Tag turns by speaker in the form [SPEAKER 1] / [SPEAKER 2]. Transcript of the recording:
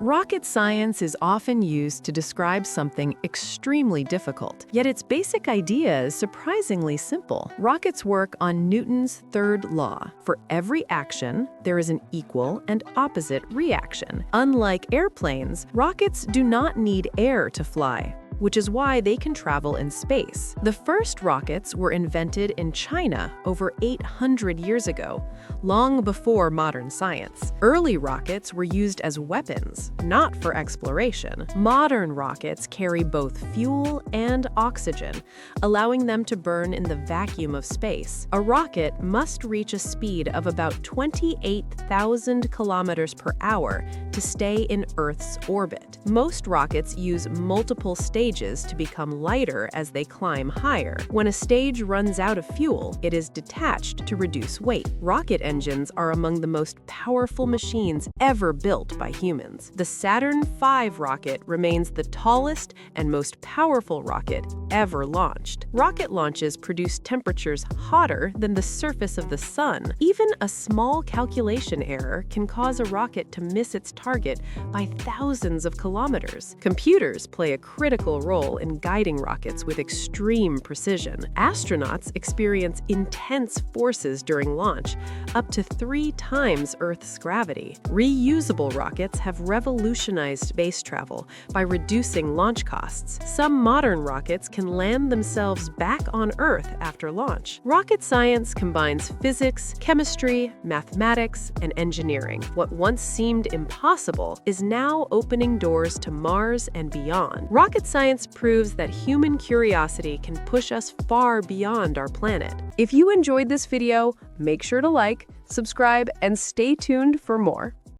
[SPEAKER 1] Rocket science is often used to describe something extremely difficult, yet its basic idea is surprisingly simple. Rockets work on Newton's third law. For every action, there is an equal and opposite reaction. Unlike airplanes, rockets do not need air to fly, which is why they can travel in space. The first rockets were invented in China over 800 years ago, long before modern science. Early rockets were used as weapons, not for exploration. Modern rockets carry both fuel and oxygen, allowing them to burn in the vacuum of space. A rocket must reach a speed of about 28,000 kilometers per hour to stay in Earth's orbit. Most rockets use multiple stages to become lighter as they climb higher. When a stage runs out of fuel, it is detached to reduce weight. Rocket engines are among the most powerful machines ever built by humans. The Saturn V rocket remains the tallest and most powerful rocket ever launched. Rocket launches produce temperatures hotter than the surface of the sun. Even a small calculation error can cause a rocket to miss its target by thousands of kilometers. Computers play a critical role in guiding rockets with extreme precision. Astronauts experience intense forces during launch, up to 3 times Earth's gravity. Reusable rockets have revolutionized space travel by reducing launch costs. Some modern rockets can land themselves back on Earth after launch. Rocket science combines physics, chemistry, mathematics, and engineering. What once seemed impossible is now opening doors to Mars and beyond. Rocket science proves that human curiosity can push us far beyond our planet. If you enjoyed this video, make sure to like, subscribe, and stay tuned for more.